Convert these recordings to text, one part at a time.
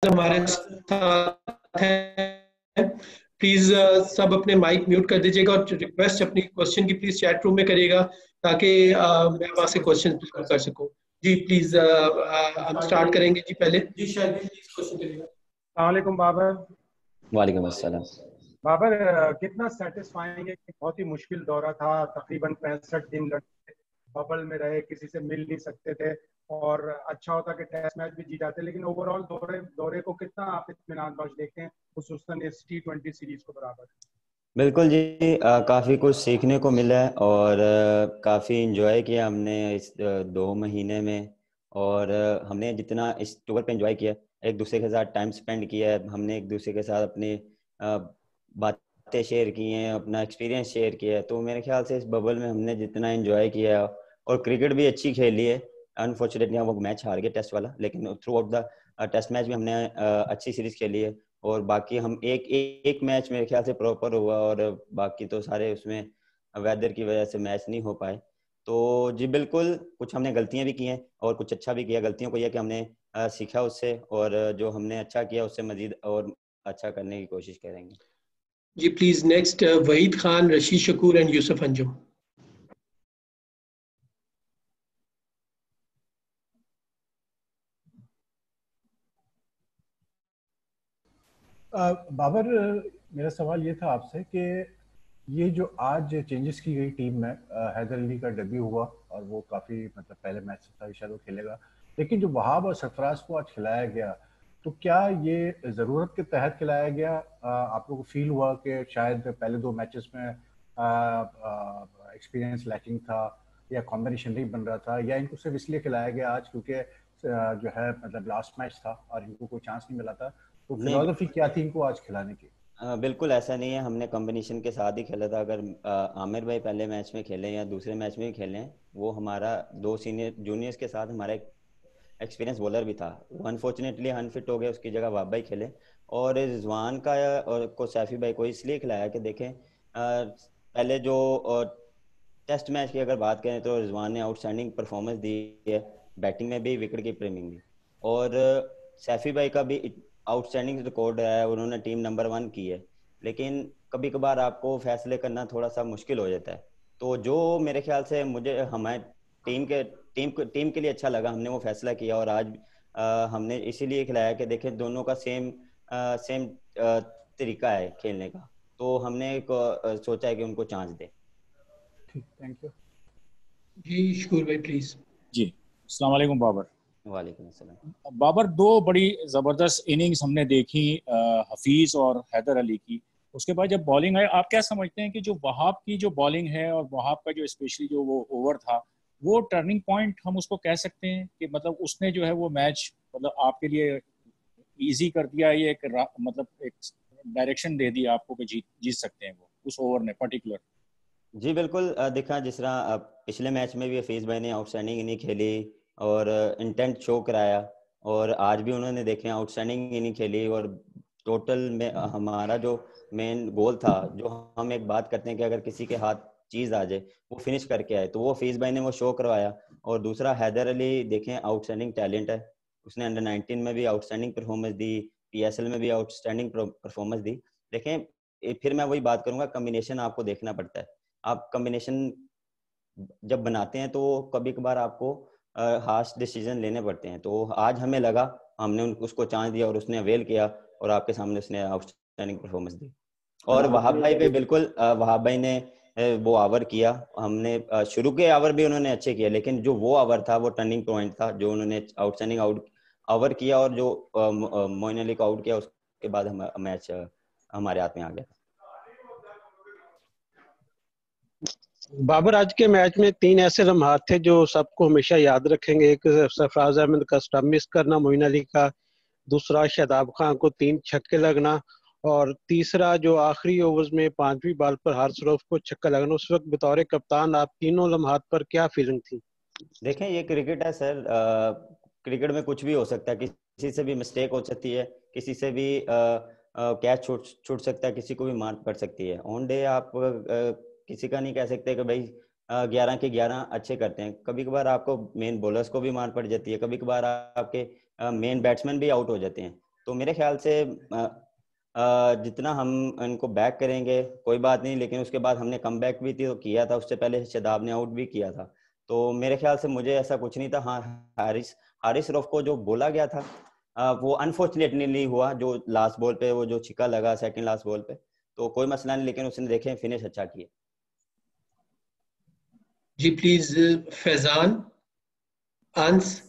हमारे साथ हैं। प्लीज सब अपने माइक म्यूट कर दीजिएगा और रिक्वेस्ट अपनी क्वेश्चन की प्लीज चैट रूम में करिएगा ताकि मैं वहां से क्वेश्चन कर सकूं। जी प्लीज हम स्टार्ट करेंगे। जी पहले जी शायद प्लीज क्वेश्चन करिएगा। अस्सलाम वालेकुम बाबर। वालेकुम अस्सलाम। बाबर, कितना सेटिस्फाइंग है कि बहुत ही मुश्किल दौरा था, तकरीबन 65 दिन लड़ते बबल में रहे, किसी से मिल नहीं सकते थे और अच्छा होता कि टेस्ट मैच भी जीत जाते, लेकिन ओवरऑल दौरे को कितना आप इत्मीनान बख्श देखते हैं, खुसूसन इस T20 सीरीज को बराबर? बिल्कुल जी, काफ़ी कुछ सीखने को मिला है और काफ़ी इंजॉय किया हमने इस 2 महीने में। और हमने जितना इस टूर पे इंजॉय किया, एक दूसरे के साथ टाइम स्पेंड किया है, हमने एक दूसरे के साथ अपनी बातें शेयर की हैं, अपना एक्सपीरियंस शेयर किया है। तो मेरे ख्याल से इस बबल में हमने जितना इंजॉय किया है और क्रिकेट भी अच्छी खेली है। अनफॉर्चुनेटली हम वो मैच हार गए टेस्ट वाला, लेकिन throughout the test match भी हमने अच्छी सीरीज खेली है। और बाकी हम एक मैच मेरे ख्याल से प्रॉपर हुआ और बाकी तो सारे उसमें वेदर की वजह से मैच नहीं हो पाए। तो जी बिल्कुल, कुछ हमने गलतियां भी की हैं और कुछ अच्छा भी किया। गलतियों को यह कि हमने सीखा उससे, और जो हमने अच्छा किया उससे मजीद और अच्छा करने की कोशिश करेंगे। जी please next Wahid Khan, Rashid Shakoor and Yusuf Anjum. Babar, मेरा सवाल ये था आपसे कि ये जो आज चेंजेस की गई टीम में, हैदर अली का डेब्यू हुआ और वो काफ़ी मतलब पहले मैच से था शायद वो खेलेगा, लेकिन जो वहाब और सरफराज को आज खिलाया गया, तो क्या ये ज़रूरत के तहत खिलाया गया? आप लोगों को फील हुआ कि शायद पहले 2 मैचेस में एक्सपीरियंस लैकिंग था या कॉम्बिनेशन नहीं बन रहा था, या इनको सिर्फ इसलिए खिलाया गया आज क्योंकि जो है मतलब लास्ट मैच था और इनको कोई चांस नहीं मिला था? तो फिलॉसफी क्या थी इनको आज खिलाने की? बिल्कुल ऐसा नहीं है, हमने कॉम्बिनेशन के साथ ही खेला था। अगर आमिर भाई पहले मैच में खेलें या दूसरे मैच में भी खेलें, वो हमारा 2 सीनियर जूनियर्स के साथ हमारा एक एक्सपीरियंस बॉलर भी था। वो अनफॉर्चुनेटली अनफिट हो गया, उसकी जगह वाब भाई खेले। और रिजवान का और को सैफी भाई को इसलिए खिलाया कि देखें, पहले जो टेस्ट मैच की अगर बात करें तो रिजवान ने आउटस्टैंडिंग परफॉर्मेंस दी है, बैटिंग में भी, विकेट कीपिंग में भी। और सैफी भाई का भी आउटस्टैंडिंग रिकॉर्ड है, उन्होंने टीम नंबर 1 की है। लेकिन कभी कभार आपको फैसले करना थोड़ा सा मुश्किल हो जाता है। तो जो मेरे ख्याल से मुझे हमारे टीम के लिए अच्छा लगा, हमने वो फैसला किया। और आज हमने इसीलिए खिलाया कि देखें दोनों का सेम तरीका है खेलने का, तो हमने सोचा है कि उनको चांस दें। ठीक, थैंक यू जी शकूर भाई प्लीज। जी अस्सलाम वालेकुम बाबर। वालेकुम अस्सलाम। बाबर, 2 बड़ी ज़बरदस्त इनिंग्स हमने देखी हफीज़ और हैदर अली की। उसके बाद जब बॉलिंग आई, आप क्या समझते हैं कि जो वहाब की जो बॉलिंग है और वहाब का जो स्पेशली जो वो ओवर था, वो टर्निंग पॉइंट हम उसको कह सकते हैं कि मतलब उसने जो है वो मैच मतलब आपके लिए इजी कर दिया, ये मतलब एक डायरेक्शन दे दी आपको कि जीत सकते हैं वो उस ओवर ने पर्टिकुलर? जी बिल्कुल, देखा जिस तरह पिछले मैच में भी हफीज़ भाई ने आउटस्टैंडिंग इनिंग खेली और इंटेंट शो कराया, और आज भी उन्होंने देखे आउटस्टैंडिंग इनिंग खेली। और टोटल में हमारा जो मेन गोल था, जो हम एक बात करते हैं कि अगर किसी के हाथ चीज़ आ जाए वो फिनिश करके आए, तो वो हफीज़ भाई ने वो शो करवाया। और दूसरा हैदर अली देखें, आउटस्टैंडिंग टैलेंट है, उसने अंडर 19 में भी आउटस्टैंडिंग परफॉर्मेंस दी, PSL में भी आउटस्टैंडिंग परफॉर्मेंस दी। देखें, फिर मैं वही बात करूंगा, कम्बिनेशन आपको देखना पड़ता है। आप कॉम्बिनेशन जब बनाते हैं तो कभी कभार आपको हार्श डिसीजन लेने पड़ते हैं। तो आज हमें लगा, हमने उसको चांस दिया और उसने अवेल किया, और आपके सामने उसने आउटस्टैंडिंग परफॉर्मेंस दी। और वहाब भाई पे बिल्कुल, वहाब भाई ने वो ओवर किया। हमने शुरू के ओवर भी उन्होंने अच्छे किए, लेकिन जो वो ओवर था वो टर्निंग पॉइंट था, जो उन्होंने आउटस्टैंडिंग ओवर किया और जो मोइन अली को आउट किया, उसके बाद हम मैच हमारे हाथ में आ गया। बाबर, आज के मैच में 3 ऐसे लम्हात थे जो सबको हमेशा याद रखेंगे। एक सरफराज अहमद का स्टंप मिस करना मोइन अली का, दूसरा शादाब खान को 3 छक्के लगना, और तीसरा जो आखिरी ओवर्स में 5वीं बॉल पर हारिस रऊफ को छक्का लगना। उस वक्त बतौर कप्तान आप तीनों लम्हात पर क्या फीलिंग थी? देखें, ये क्रिकेट है सर, क्रिकेट में कुछ भी हो सकता है, किसी से भी मिस्टेक हो सकती है, किसी से भी कैच छूट सकता है, किसी को भी मार पड़ सकती है। ऑन डे आप किसी का नहीं कह सकते कि भाई 11 के 11 अच्छे करते हैं। कभी कभार आपको मेन बॉलर्स को भी मार पड़ जाती है, कभी कभार आपके मेन बैट्समैन भी आउट हो जाते हैं। तो मेरे ख्याल से जितना हम इनको बैक करेंगे कोई बात नहीं, लेकिन उसके बाद हमने कम बैक भी तो किया था, उससे पहले शादाब ने आउट भी किया था। तो मेरे ख्याल से मुझे ऐसा कुछ नहीं था। हाँ, हारिस रऊफ को जो बोला गया था वो अनफॉर्चुनेटली नहीं हुआ, जो लास्ट बॉल पे वो जो छिक्का लगा सेकंड लास्ट बॉल पे, तो कोई मसला नहीं, लेकिन उसने देखे फिनिश अच्छा किया। जी प्लीज फैजान, अंस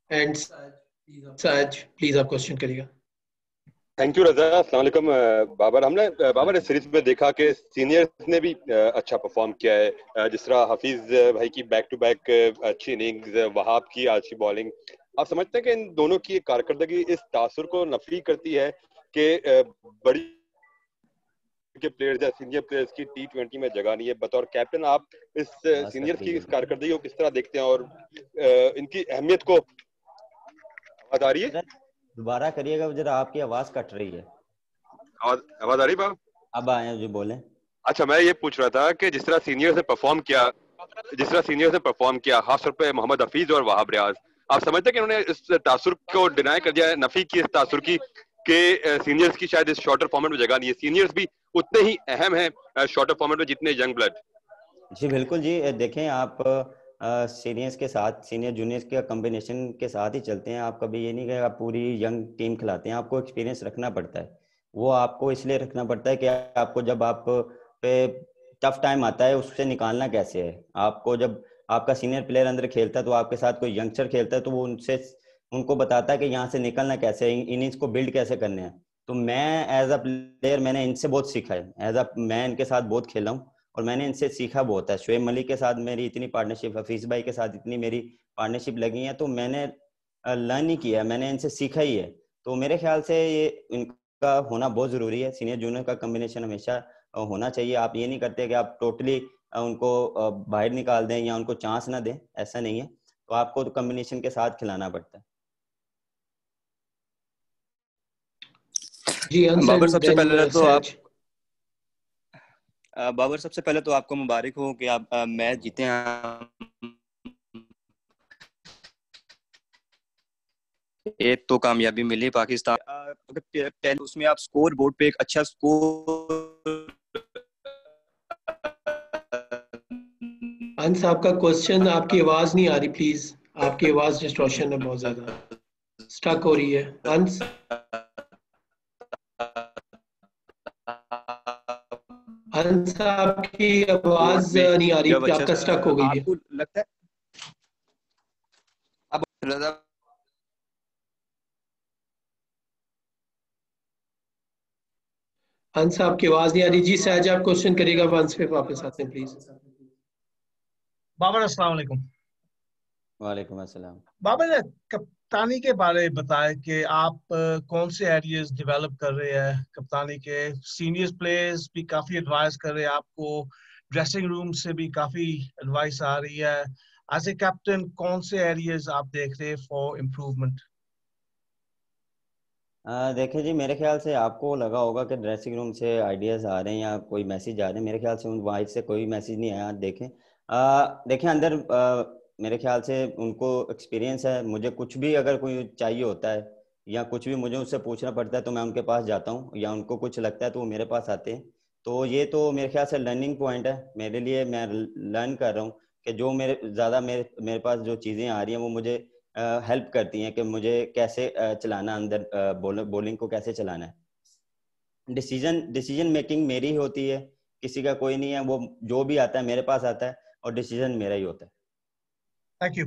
एंड साज प्लीज आप क्वेश्चन करिएगा। थैंक यू रजा। अस्सलाम वालेकुम बाबर। हमने बाबर इस सीरीज में देखा कि सीनियर्स ने भी अच्छा परफॉर्म किया है, जिस तरह हफीज भाई की बैक टू बैक अच्छी इनिंग्स, वहाब की अच्छी बॉलिंग। आप समझते हैं कि इन दोनों की कारकर्दगी इस तासुर को नफी करती है कि बड़ी के प्लेयर्स या सीनियर प्लेयर्स की T20 में जगह नहीं है? बतौर कैप्टन आप इस सीनियर्स की इस कारकर्दगी को किस तरह देखते हैं और इनकी अहमियत को? आवाज आ रही है? दोबारा करिएगा जरा, आपकी आवाज कट रही है। आवाज आ रही है? अब आए जी, बोले। अच्छा, मैं ये पूछ रहा था कि जिस तरह सीनियर्स ने परफॉर्म किया खासतौर पे मोहम्मद हफीज और वहाब रियाज, आप समझते हैं कि उन्होंने इस तासुर को डिनाई कर दिया है, नफी की इस तासुर की कि सीनियर्स की शायद इस शॉर्टर फॉर्मेट में जगह नहीं है? सीनियर्स भी उतने ही अहम हैं शॉर्टर फॉर्मेट में जितने यंग ब्लड। जी बिल्कुल जी, देखें आप सीनियर्स के साथ, सीनियर जूनियर्स के कॉम्बिनेशन के साथ ही चलते हैं। आप कभी ये नहीं कि आप पूरी यंग टीम खिलाते हैं, आपको एक्सपीरियंस रखना पड़ता है। वो आपको इसलिए रखना पड़ता है कि आपको जब आप पे टफ टाइम आता है उससे निकालना कैसे है। आपको जब आपका सीनियर प्लेयर अंदर खेलता है तो आपके साथ कोई यंगस्टर खेलता है तो वो उनको बताता है कि यहाँ से निकलना कैसे है, इनिंग्स को बिल्ड कैसे करने हैं। तो मैं एज अ प्लेयर मैंने इनसे बहुत सीखा है। मैं इनके साथ बहुत खेला हूँ और मैंने इनसे सीखा बहुत है। शुएब मलिक के साथ मेरी इतनी पार्टनरशिप, हफीज भाई के साथ इतनी मेरी पार्टनरशिप लगी है, तो मैंने लर्न ही किया, मैंने इनसे सीखा ही है। तो मेरे ख्याल से ये इनका होना बहुत ज़रूरी है। सीनियर जूनियर का कम्बिनेशन हमेशा होना चाहिए। आप ये नहीं करते कि आप टोटली उनको बाहर निकाल दें या उनको चांस ना दें, ऐसा नहीं है। तो आपको तो कम्बिनेशन के साथ खिलाना पड़ता है। जी बाबर, सबसे पहले तो आपको मुबारक हो कि आप मैच जीते हैं। एक तो कामयाबी मिली पाकिस्तान, उसमें आप स्कोर बोर्ड पे एक अच्छा स्कोर। अंस आपका क्वेश्चन, आपकी आवाज नहीं आ रही, प्लीज आपकी आवाज डिस्टॉर्शन है, बहुत ज्यादा स्टक हो रही है। अंस आपकी आवाज नहीं आ रही, आपका स्टक हो गई है। आपको लगता है अब अंस आपकी आवाज नहीं आ रही। जी सहज आप क्वेश्चन करिएगा, अंस पे वापस आते हैं प्लीज। बाबर अस्सलाम वालेकुम। वालेकुम अस्सलाम। बाबर, कप्तानी के बारे में बताएं कि आप कौन से एरियाज डेवलप कर रहे हैं कप्तानी के। सीनियर प्लेयर्स भी काफी एडवाइस कर रहे हैं आपको, ड्रेसिंग रूम से भी काफी एडवाइस आ रही है। एज ए कैप्टन कौन से एरियाज आप देख रहे हैं फॉर इम्प्रूवमेंट? देखिए जी, मेरे ख्याल से आपको लगा होगा कि ड्रेसिंग रूम से आइडियाज़ आ रहे हैं या कोई मैसेज आ रहे हैं। मेरे ख्याल से उन वहाँ से कोई मैसेज नहीं आया। देखें अंदर मेरे ख्याल से उनको एक्सपीरियंस है। मुझे कुछ भी अगर कोई चाहिए होता है या कुछ भी मुझे उससे पूछना पड़ता है तो मैं उनके पास जाता हूँ, या उनको कुछ लगता है तो वो मेरे पास आते हैं। तो ये तो मेरे ख्याल से लर्निंग पॉइंट है मेरे लिए। मैं लर्न कर रहा हूँ कि जो मेरे पास जो चीज़ें आ रही हैं वो मुझे हेल्प करती हैं कि मुझे कैसे चलाना, अंदर बॉलिंग को कैसे चलाना है। डिसीजन मेकिंग मेरी ही होती है, किसी का कोई नहीं है। वो जो भी आता है मेरे पास आता है और डिसीजन मेरा ही होता है। थैंक यू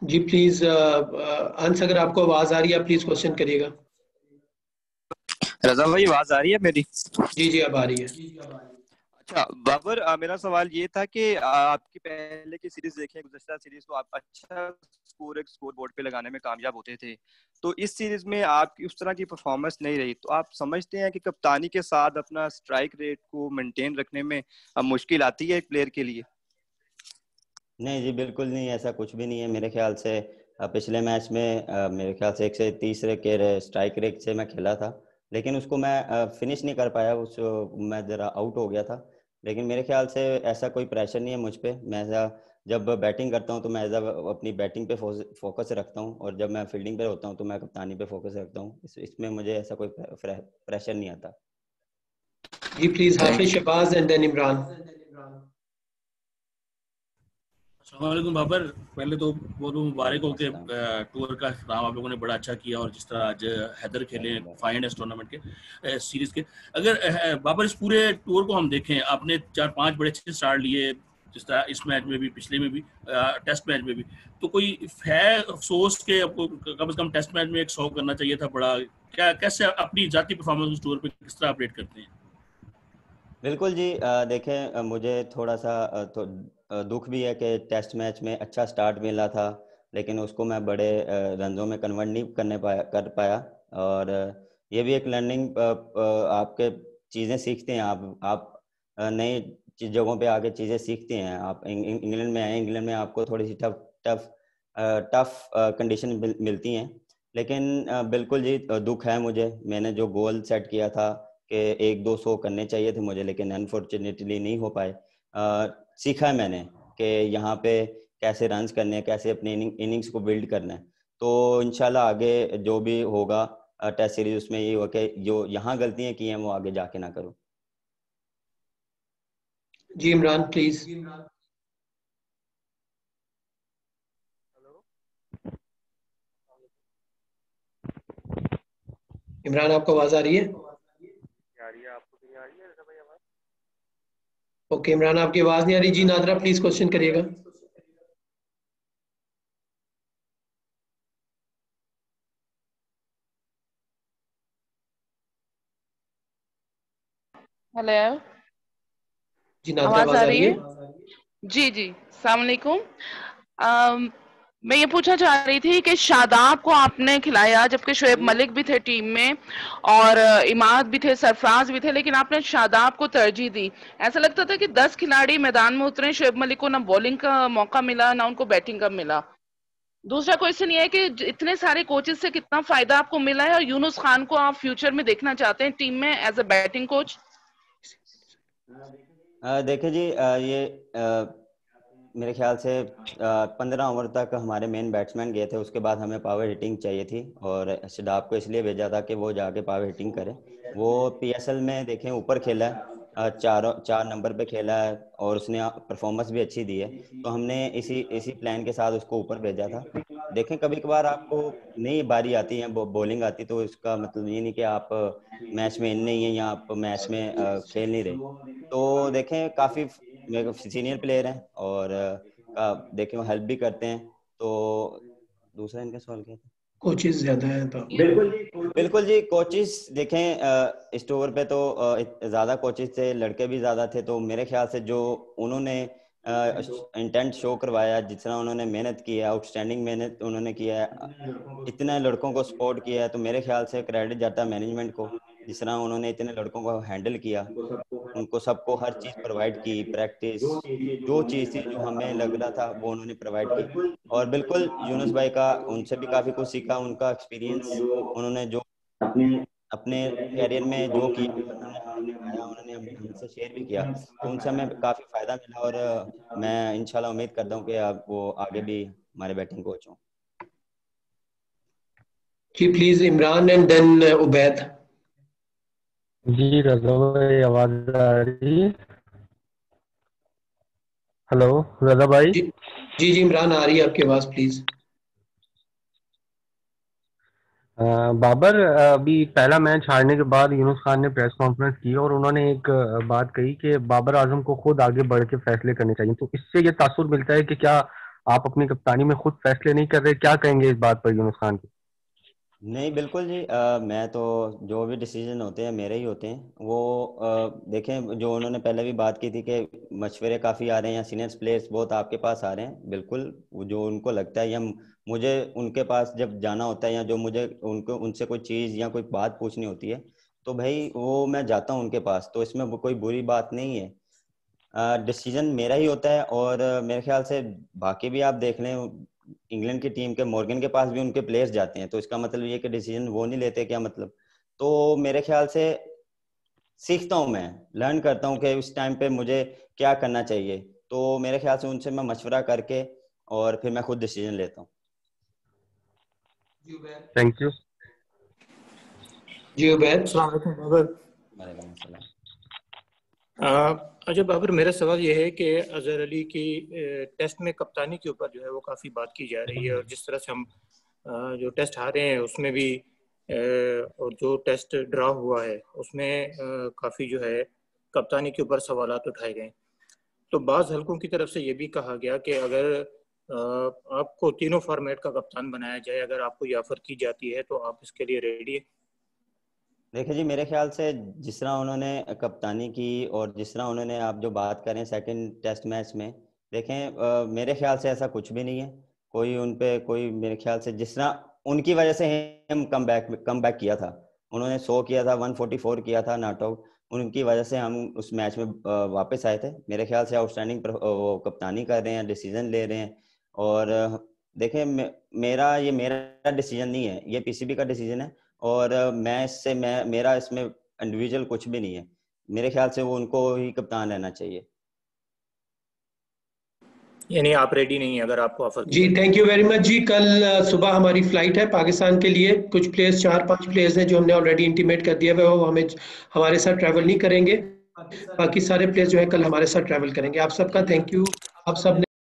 जी प्लीज अंस, अगर आपको आवाज आ रही है प्लीज क्वेश्चन करिएगा। रजा भाई, आवाज आ रही है मेरी? जी अब आ रही है। अच्छा बाबर, मेरा सवाल ये था कि आपकी पहले की सीरीज देखें, गुज़श्ता सीरीज, तो आप अच्छा स्कोर बोर्ड पे लगाने में कामयाब होते थे। तो इस सीरीज में आपकी उस तरह की परफॉर्मेंस नहीं रही। तो आप समझते हैं कि कप्तानी के साथ अपना स्ट्राइक रेट को मेंटेन रखने में मुश्किल आती है एक प्लेयर के लिए? नहीं जी, बिल्कुल नहीं, ऐसा कुछ भी नहीं है। मेरे ख्याल से पिछले मैच में मेरे ख्याल से 130 के स्ट्राइक रेट से मैं खेला था, लेकिन उसको मैं फिनिश नहीं कर पाया। मैं ज़रा आउट हो गया था। लेकिन मेरे ख्याल से ऐसा कोई प्रेशर नहीं है मुझ पे। मैं जब बैटिंग करता हूँ तो मैं अपनी बैटिंग पे फोकस रखता हूँ, और जब मैं फील्डिंग पे होता हूँ तो मैं कप्तानी पे फोकस रखता हूँ। इसमें मुझे ऐसा कोई प्रेशर नहीं आता। जी please Hafiz Shahbaz and then Imran. अस्सलामुअलैकुम बाबर, पहले तो बहुत मुबारक हो कि टूर का काम आप लोगों ने बड़ा अच्छा किया, और जिस तरह आज हैदर खेले फाइनल टूर्नामेंट के सीरीज के। अगर बाबर इस पूरे टूर को हम देखें, आपने 4-5 बड़े अच्छे स्टार्ट लिए, जिस तरह इस मैच में भी, पिछले में भी, टेस्ट मैच में भी, तो कोई है अफसोस के आपको कम से कम टेस्ट मैच में 100 करना चाहिए था बड़ा? क्या कैसे अपनी जाती परफॉर्मेंस उस टूर पे किस तरह अपडेट करते हैं? बिल्कुल जी, देखें, मुझे थोड़ा सा दुख भी है कि टेस्ट मैच में अच्छा स्टार्ट मिला था, लेकिन उसको मैं बड़े रनों में कन्वर्ट नहीं कर पाया। और ये भी एक लर्निंग, आपके चीज़ें सीखते हैं, आप नई जगहों पे आके चीज़ें सीखते हैं। आप इंग्लैंड में आए, इंग्लैंड में आपको थोड़ी सी टफ कंडीशन मिलती हैं, लेकिन बिल्कुल जी दुख है मुझे। मैंने जो गोल सेट किया था कि 1-2 करने चाहिए थे मुझे, लेकिन अनफॉर्चुनेटली नहीं हो पाए। सीखा है मैंने कि यहाँ पे कैसे रन्स करने हैं, कैसे अपनी इनिंग्स को बिल्ड करना है। तो इंशाल्लाह आगे जो भी होगा टेस्ट सीरीज, उसमें ये हो कि जो यहाँ गलतियाँ की हैं वो आगे जाके ना करूँ। जी इमरान प्लीज। इमरान आपको आवाज आ रही है? आपको नहीं आ रही है रजा भाई आवाज? ओके इमरान आपकी आवाज नहीं आ रही। जी नादरा प्लीज क्वेश्चन करिएगा। हेलो, जी नादरा आवाज आवाज आ आ रही रही है? है? जी जी, अस्सलाम वालेकुम। मैं ये पूछना चाह रही थी कि शादाब को आपने खिलाया, जबकि शोएब मलिक भी थे टीम में और इमाद भी थे, सरफराज भी थे, लेकिन आपने शादाब को तरजीह दी। ऐसा लगता था कि 10 खिलाड़ी मैदान में उतरे, शोएब मलिक को ना बॉलिंग का मौका मिला ना उनको बैटिंग का मिला। दूसरा क्वेश्चन ये है कि इतने सारे कोचेस से कितना फायदा आपको मिला है, और यूनुस खान को आप फ्यूचर में देखना चाहते हैं टीम में एज अ बैटिंग कोच? देखिए जी, मेरे ख्याल से 15 ओवर तक हमारे मेन बैट्समैन गए थे, उसके बाद हमें पावर हिटिंग चाहिए थी, और शदाब को इसलिए भेजा था कि वो जाके पावर हिटिंग करे। वो पीएसएल में देखें ऊपर खेला है, 4 नंबर पे खेला है, और उसने परफॉर्मेंस भी अच्छी दी है। तो हमने इसी प्लान के साथ उसको ऊपर भेजा था। देखें, कभी कभार आपको नई बारी आती है, बॉलिंग आती, तो इसका मतलब ये नहीं कि आप मैच में इन नहीं है या आप मैच में खेल नहीं रहे। तो देखें, काफ़ी मेरे सीनियर प्लेयर हैं, और देखें वो हेल्प भी करते हैं। तो दूसरा इनका सवाल क्या था? कोचेस ज्यादा है तो बिल्कुल जी, कोचेस देखें, इस ओवर पे तो ज़्यादा कोचेस थे, लड़के भी ज़्यादा थे। तो मेरे ख्याल से जो उन्होंने इंटेंट शो करवाया, जिस तरह उन्होंने मेहनत की है, आउटस्टैंडिंग मेहनत उन्होंने किया है, इतने लड़कों को सपोर्ट किया है, तो मेरे ख्याल से क्रेडिट जाता है मैनेजमेंट को। जिस तरह उन्होंने इतने लड़कों को हैंडल किया, उनको सबको हर चीज़ प्रोवाइड की, प्रैक्टिस जो चीज़ थी जो हमें लग रहा था वो उन्होंने प्रोवाइड की। और बिल्कुल यूनुस भाई का, उनसे भी काफ़ी कुछ सीखा, उनका एक्सपीरियंस, उन्होंने जो अपने कैरियर में जो किया उन्होंने हमें दिखाया, उन्होंने हमसे शेयर भी किया, तो उनसे हमें काफ़ी फ़ायदा मिला। और मैं इंशाल्लाह उम्मीद करता हूँ कि आप वो आगे भी हमारे बैटिंग कोच हों। जी please Imran and then Ubaid. जी रजा भाई आवाज आ रही है? हेलो रजा भाई। जी जी इमरान आ रही है आपकी आवाज प्लीज। बाबर, अभी पहला मैच हारने के बाद यूनुस खान ने प्रेस कॉन्फ्रेंस की और उन्होंने एक बात कही कि बाबर आजम को खुद आगे बढ़ के फैसले करने चाहिए। तो इससे ये तासुर मिलता है कि क्या आप अपनी कप्तानी में खुद फैसले नहीं कर रहे? क्या कहेंगे इस बात पर यूनुस खान की? नहीं बिल्कुल जी, मैं तो जो भी डिसीजन होते हैं मेरे ही होते हैं। वो देखें, जो उन्होंने पहले भी बात की थी कि मशवरे काफ़ी आ रहे हैं या सीनियर प्लेयर्स बहुत आपके पास आ रहे हैं, बिल्कुल वो जो उनको लगता है या मुझे उनके पास जब जाना होता है, या जो मुझे उनको उनसे कोई चीज़ या कोई बात पूछनी होती है, तो भाई वो मैं जाता हूँ उनके पास। तो इसमें वो कोई बुरी बात नहीं है, डिसीजन मेरा ही होता है। और मेरे ख्याल से बाकी भी आप देख लें, इंग्लैंड की टीम के मॉर्गन के पास भी उनके प्लेयर्स जाते हैं, तो इसका मतलब ये कि डिसीजन वो नहीं लेते क्या मतलब? तो मेरे ख्याल से सीखता हूँ, मैं लर्न करता हूँ कि उस टाइम पे मुझे क्या करना चाहिए। तो मेरे ख्याल से उनसे मैं मशवरा करके और फिर मैं खुद डिसीजन लेता हूँ। थैंक यू जी उबैद। अस्सलाम वालेकुम बाबर। वालेकुम अस्सलाम। अच्छा बाबर, मेरा सवाल ये है कि अजहर अली की टेस्ट में कप्तानी के ऊपर जो है वो काफ़ी बात की जा रही है, और जिस तरह से हम जो टेस्ट हारे हैं उसमें भी और जो टेस्ट ड्रा हुआ है उसमें काफ़ी जो है कप्तानी के ऊपर सवालात उठाए गए। तो बाज़ हलकों की तरफ से ये भी कहा गया कि अगर आपको तीनों फॉर्मेट का कप्तान बनाया जाए, अगर आपको ये ऑफर की जाती है तो आप इसके लिए रेडी है? देखिए जी, मेरे ख्याल से जिस तरह उन्होंने कप्तानी की और जिस तरह उन्होंने, आप जो बात करें सेकंड टेस्ट मैच में, देखें मेरे ख्याल से ऐसा कुछ भी नहीं है। कोई उन पे कोई, मेरे ख्याल से जिस तरह उनकी वजह से हम कम बैक किया था, उन्होंने 100 किया था, 144 किया था नॉट आउट, उनकी वजह से हम उस मैच में वापस आए थे। मेरे ख्याल से आउटस्टैंडिंग वो कप्तानी कर रहे हैं, डिसीजन ले रहे हैं। और देखें मेरा डिसीजन नहीं है, ये पीसीबी का डिसीजन है, और मेरा इसमें इंडिविजुअल कुछ भी नहीं है। मेरे ख्याल से वो उनको ही कप्तान रहना चाहिए। यानी आप रेडी नहीं है अगर आपको ऑफर जी? थैंक यू वेरी मच जी। कल सुबह हमारी फ्लाइट है पाकिस्तान के लिए। कुछ प्लेयर्स, 4-5 प्लेयर्स हैं जो हमने ऑलरेडी इंटीमेट कर दिया है, वो हमें हमारे साथ ट्रैवल नहीं करेंगे। बाकी सारे प्लेयर्स जो है कल हमारे साथ ट्रैवल करेंगे। आप सबका थैंक यू। आप सब